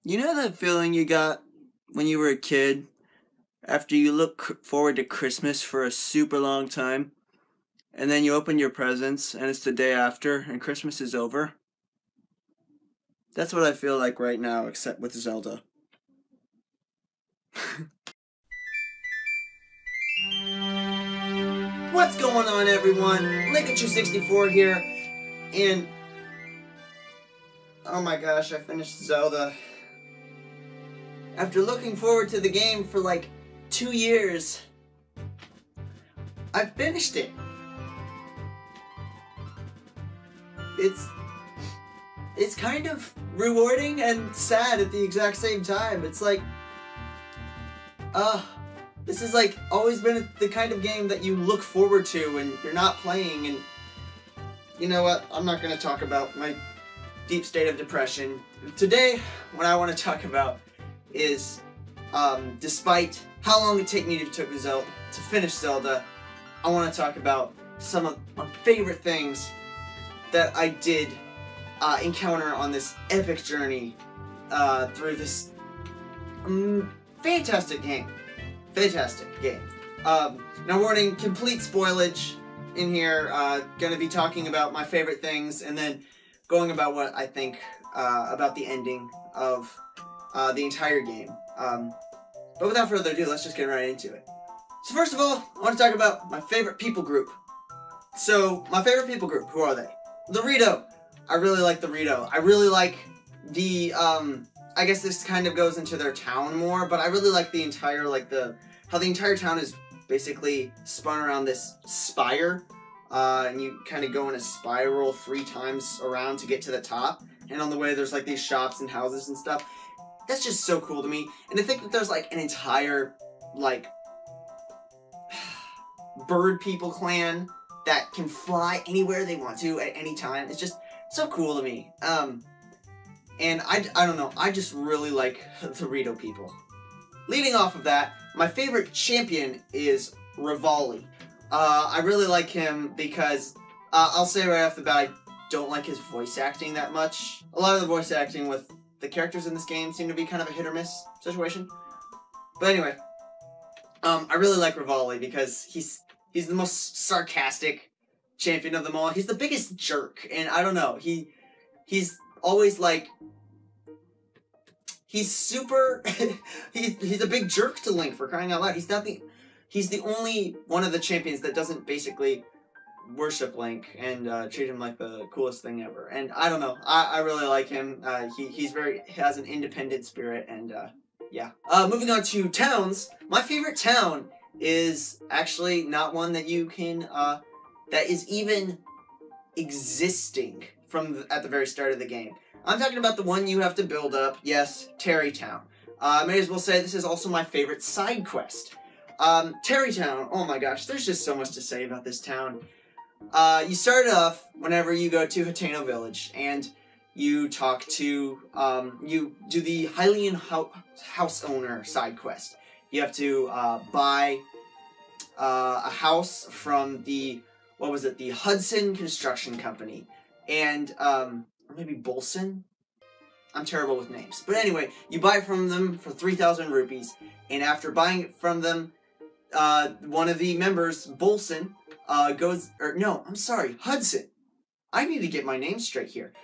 You know that feeling you got when you were a kid after you look forward to Christmas for a super long time and then you open your presents and it's the day after and Christmas is over? That's what I feel like right now, except with Zelda. What's going on, everyone? Lincoln264 here, and oh my gosh, I finished Zelda. After looking forward to the game for like 2 years, I finished it. It's kind of rewarding and sad at the exact same time. It's like, this has like always been the kind of game that you look forward to when you're not playing, and you know what? I'm not going to talk about my deep state of depression. Today, what I want to talk about is, despite how long it took me to finish Zelda, I want to talk about some of my favorite things that I did encounter on this epic journey through this fantastic game. Fantastic game. Now warning, complete spoilage in here. Gonna be talking about my favorite things and then going about what I think about the ending of the entire game. But without further ado, let's just get right into it. So first of all, I want to talk about my favorite people group. So, my favorite people group, who are they? The Rito. I really like the Rito. I really like the, I guess this kind of goes into their town more, but I really like the entire, how the entire town is basically spun around this spire, and you kind of go in a spiral 3 times around to get to the top, and on the way there's like these shops and houses and stuff. That's just so cool to me, and to think that there's like an entire, like, bird people clan that can fly anywhere they want to at any time. It's just so cool to me. And I don't know, I just really like the Rito people. Leading off of that, my favorite champion is Rivali. I really like him because, I'll say right off the bat, I don't like his voice acting that much. A lot of the voice acting with the characters in this game seem to be kind of a hit or miss situation. But anyway, I really like Rivali because he's the most sarcastic champion of them all. He's the biggest jerk, and I don't know, he's always like, he's super, he's a big jerk to Link, for crying out loud. He's the only one of the champions that doesn't basically worship Link and treat him like the coolest thing ever. And I don't know, I really like him. He has an independent spirit, and yeah. Moving on to towns, my favorite town is actually not one that you can, that is even existing at the very start of the game. I'm talking about the one you have to build up. Yes, Terrytown. I may as well say this is also my favorite side quest. Terrytown, oh my gosh, there's just so much to say about this town. You start off whenever you go to Hateno Village, and you talk to, you do the Hylian house owner side quest. You have to buy a house from the, what was it, the Hudson Construction Company, and or maybe Bolson? I'm terrible with names. But anyway, you buy it from them for 3,000 rupees, and after buying it from them, one of the members, Bolson, Hudson. I need to get my name straight here.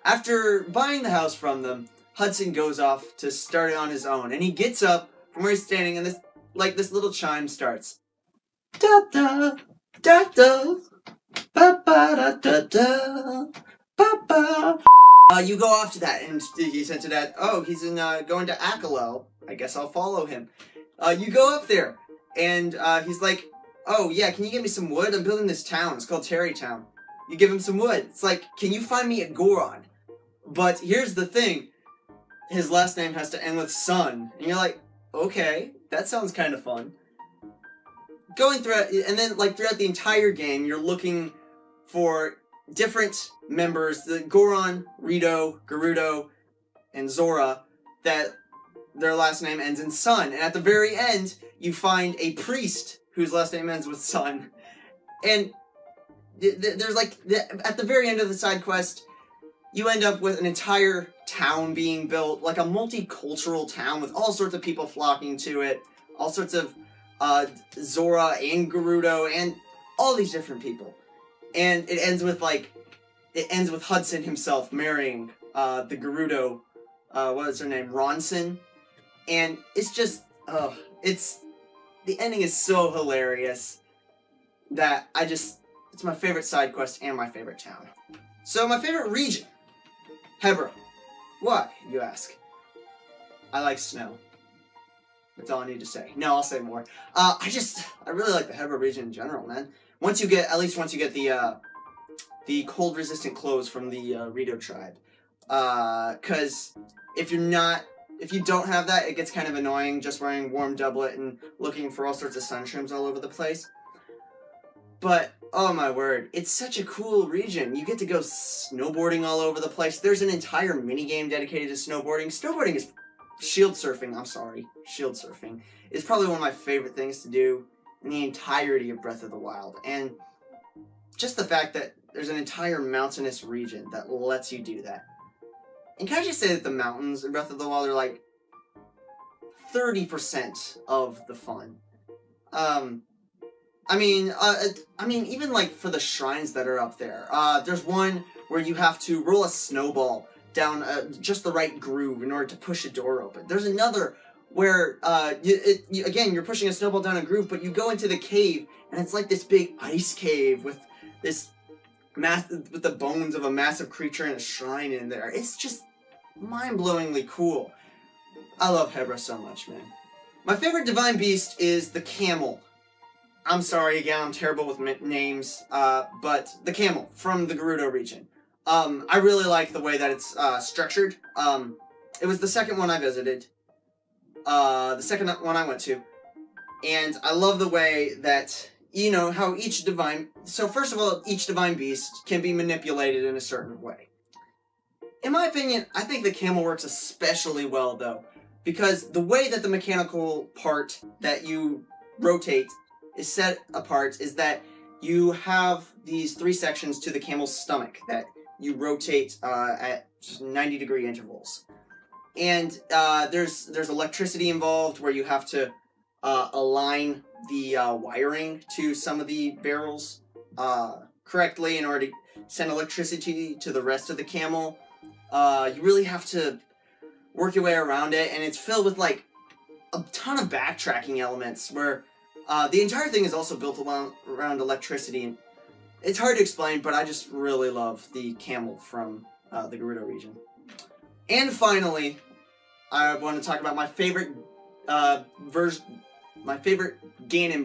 After buying the house from them, Hudson goes off to start it on his own, and he gets up from where he's standing, and this little chime starts. Da da da da ba ba da da da ba ba. You go off to that, and he said to that, oh, he's going to Akalo. I guess I'll follow him. You go up there, and he's like, oh yeah, can you give me some wood? I'm building this town. It's called Terrytown. You give him some wood. It's like, can you find me a Goron? But here's the thing. His last name has to end with Sun. And you're like, okay, that sounds kind of fun. Going through it, and then like throughout the entire game, you're looking for different members, the Goron, Rito, Gerudo, and Zora, that their last name ends in Sun. And at the very end, you find a priest whose last name ends with Sun. And there's like, at the very end of the side quest, you end up with an entire town being built, like a multicultural town with all sorts of people flocking to it, all sorts of Zora and Gerudo and all these different people. And it ends with Hudson himself marrying the Gerudo, what is her name, Ronson. And it's just, the ending is so hilarious that it's my favorite side quest and my favorite town. So my favorite region, Hebra. Why, you ask? I like snow. That's all I need to say. No, I'll say more. I really like the Hebra region in general, man. Once you get the cold resistant clothes from the Rito tribe. Cause if you don't have that, it gets kind of annoying just wearing warm doublet and looking for all sorts of sunshims all over the place. But, oh my word, it's such a cool region. You get to go snowboarding all over the place. There's an entire minigame dedicated to snowboarding. Snowboarding is shield surfing is probably one of my favorite things to do in the entirety of Breath of the Wild. And just the fact that there's an entire mountainous region that lets you do that. And can I just say that the mountains in Breath of the Wild are like 30% of the fun. I mean, even like for the shrines that are up there, there's one where you have to roll a snowball down just the right groove in order to push a door open. There's another where, again, you're pushing a snowball down a groove, but you go into the cave, and it's like this big ice cave with the bones of a massive creature and a shrine in there. It's just mind-blowingly cool. I love Hebra so much, man. My favorite divine beast is the camel. I'm sorry, again, I'm terrible with names, but the camel from the Gerudo region. I really like the way that it's structured. It was the second one I visited, the second one I went to, and I love the way that, you know, how each divine... So first of all, each divine beast can be manipulated in a certain way. In my opinion, I think the camel works especially well, though, because the way that the mechanical part that you rotate is set apart is that you have these 3 sections to the camel's stomach that you rotate at 90-degree intervals. And there's electricity involved where you have to align the wiring to some of the barrels correctly in order to send electricity to the rest of the camel. You really have to work your way around it, and it's filled with like a ton of backtracking elements where the entire thing is also built around electricity, and it's hard to explain, but I just really love the camel from the Gerudo region. And finally, I want to talk about my favorite Ganon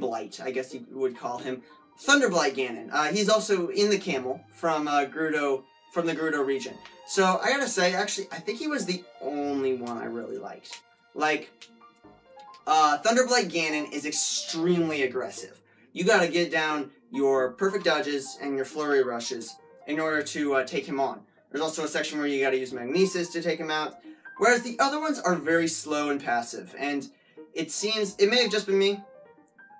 Blight, I guess you would call him, Thunderblight Ganon. He's also in the camel from the Gerudo region. So I gotta say, actually, I think he was the only one I really liked. Like, Thunderblight Ganon is extremely aggressive. You gotta get down your perfect dodges and your flurry rushes in order to take him on. There's also a section where you gotta use Magnesis to take him out, whereas the other ones are very slow and passive, and it may have just been me,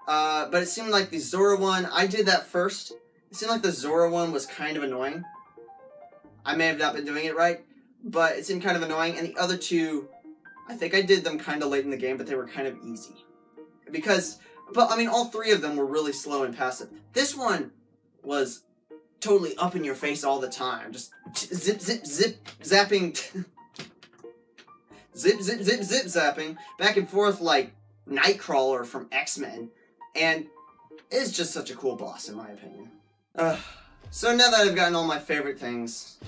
but it seemed like the Zora one, I did that first. It seemed like the Zora one was kind of annoying. I may have not been doing it right, but it seemed kind of annoying, and the other two, I think I did them kind of late in the game, but they were kind of easy. But I mean, all 3 of them were really slow and passive. This one was totally up in your face all the time, just zip, zip, zip, zapping, zip, zip, zip, zip, zapping, back and forth like Nightcrawler from X-Men, and it's just such a cool boss, in my opinion. So now that I've gotten all my favorite things,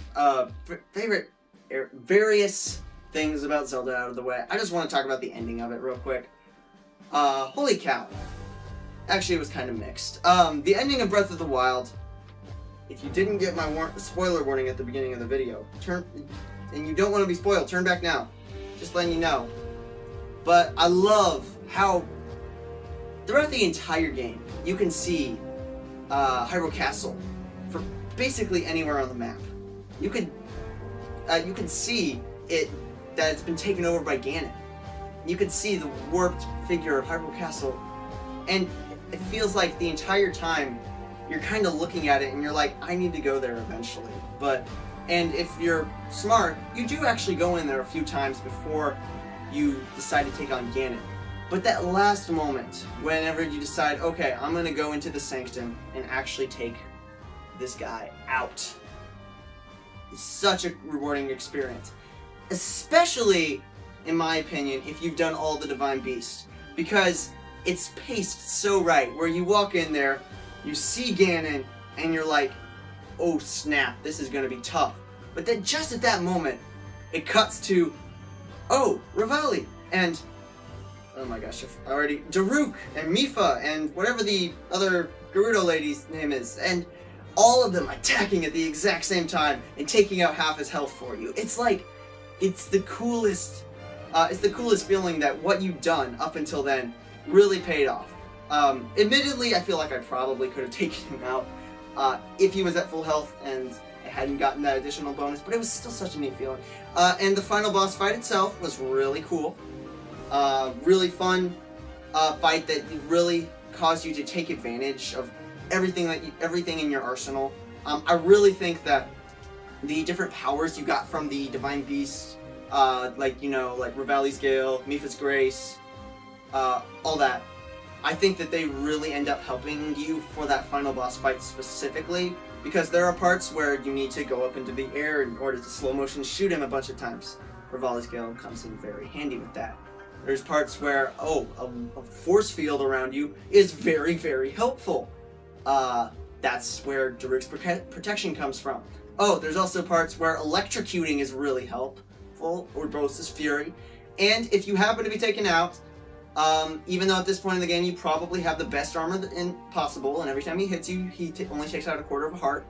various things about Zelda out of the way, I just want to talk about the ending of it real quick. Holy cow. Actually, it was kind of mixed. The ending of Breath of the Wild, if you didn't get my spoiler warning at the beginning of the video, and you don't want to be spoiled, turn back now. Just letting you know. But I love how throughout the entire game, you can see Hyrule Castle from basically anywhere on the map. You can see that it's been taken over by Ganon. You can see the warped figure of Hyrule Castle, and it feels like the entire time you're kind of looking at it and you're like, I need to go there eventually. But And if you're smart, you do actually go in there a few times before you decide to take on Ganon. But that last moment, whenever you decide, okay, I'm gonna go into the Sanctum and actually take this guy out, it's such a rewarding experience. Especially, in my opinion, if you've done all the Divine Beasts. Because it's paced so right, where you walk in there, you see Ganon, and you're like, oh snap, this is gonna be tough. But then just at that moment, it cuts to, oh, Revali, and, oh my gosh, Daruk, and Mipha, and whatever the other Gerudo lady's name is, and all of them attacking at the exact same time, and taking out half his health for you. It's like, it's the coolest feeling that what you've done up until then really paid off. Admittedly, I feel like I probably could have taken him out if he was at full health and I hadn't gotten that additional bonus, but it was still such a neat feeling. And the final boss fight itself was really cool. Really fun fight that really caused you to take advantage of everything in your arsenal. I really think that the different powers you got from the Divine Beasts, like Revali's Gale, Mipha's Grace, all that, I think that they really end up helping you for that final boss fight specifically, because there are parts where you need to go up into the air in order to slow motion shoot him a bunch of times. Revali's Gale comes in very handy with that. There's parts where, oh, a force field around you is very, very helpful. That's where Daruk's protection comes from. Oh, there's also parts where electrocuting is really helpful, or Urbosa's Fury. And if you happen to be taken out, even though at this point in the game you probably have the best armor possible, and every time he hits you, he only takes out a quarter of a heart.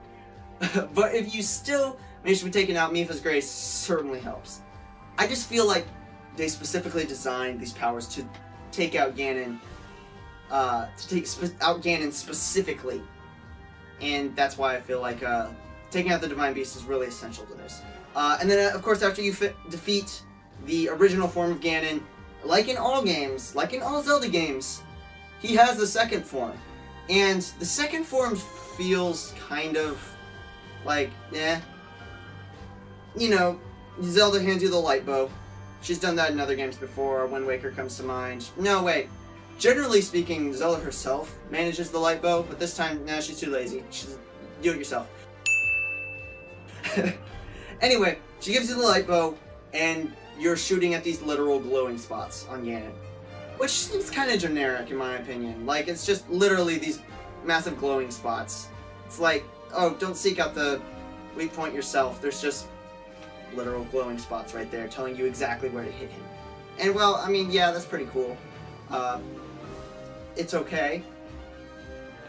But if you still manage to be taken out, Mipha's Grace certainly helps. I just feel like they specifically designed these powers to take out Ganon, out Ganon specifically. And that's why I feel like taking out the Divine Beast is really essential to this. And then, of course, after you defeat the original form of Ganon, like in all games, like in all Zelda games, he has the second form. And the second form feels kind of like, eh. You know, Zelda hands you the light bow. She's done that in other games before. Wind Waker comes to mind. No, wait. Generally speaking, Zelda herself manages the light bow, but this time, no, she's too lazy. She's do it yourself. Anyway, she gives you the light bow, and you're shooting at these literal glowing spots on Ganon. Which seems kind of generic, in my opinion. Like, it's just literally these massive glowing spots. It's like, oh, don't seek out the weak point yourself. There's just literal glowing spots right there telling you exactly where to hit him. And, well, I mean, yeah, that's pretty cool. It's okay.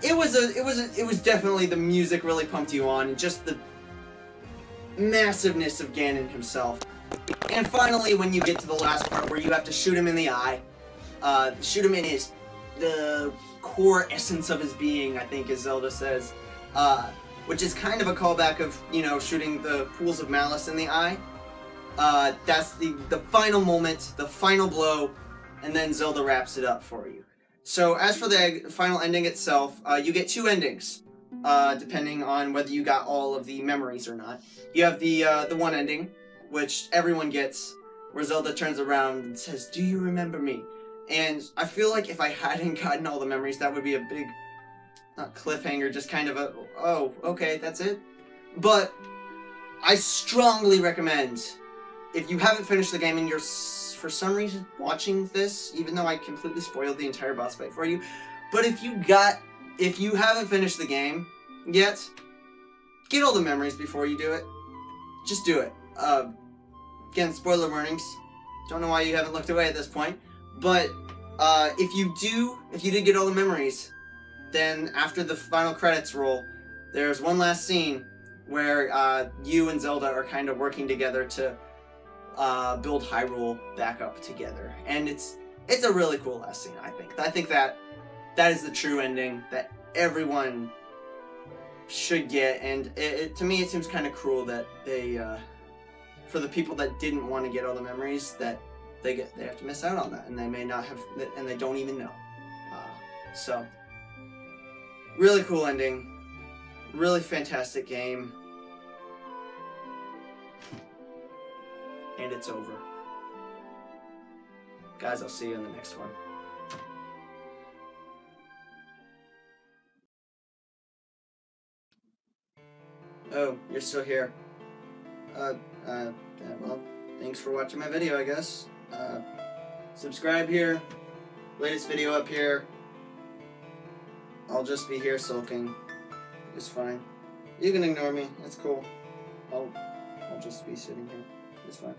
It was definitely, the music really pumped you on, and just the massiveness of Ganon himself. And finally, when you get to the last part where you have to shoot him in the eye, shoot him in the core essence of his being, I think, as Zelda says, which is kind of a callback of, you know, shooting the pools of malice in the eye. That's the final moment, the final blow, and then Zelda wraps it up for you. So as for the final ending itself, you get two endings, depending on whether you got all of the memories or not. You have the one ending, which everyone gets, where Zelda turns around and says, "Do you remember me?" And I feel like if I hadn't gotten all the memories, that would be a big, not cliffhanger, just kind of a, oh, okay, that's it. But I strongly recommend, if you haven't finished the game and you're for some reason watching this, even though I completely spoiled the entire boss fight for you, but if you haven't finished the game yet, get all the memories before you do it. Just do it. Again, spoiler warnings. Don't know why you haven't looked away at this point. But if you did get all the memories, then after the final credits roll, there's one last scene where you and Zelda are kind of working together to build Hyrule back up together. And it's a really cool last scene, I think. I think that is the true ending that everyone should get, and to me it seems kind of cruel that they, for the people that didn't want to get all the memories, that they have to miss out on that, and they may not have, and they don't even know. So, really cool ending, really fantastic game. And it's over. Guys, I'll see you in the next one. Oh, you're still here. Well, thanks for watching my video, I guess. Subscribe here. Latest video up here. I'll just be here sulking. It's fine. You can ignore me. It's cool. I'll just be sitting here. It's fine.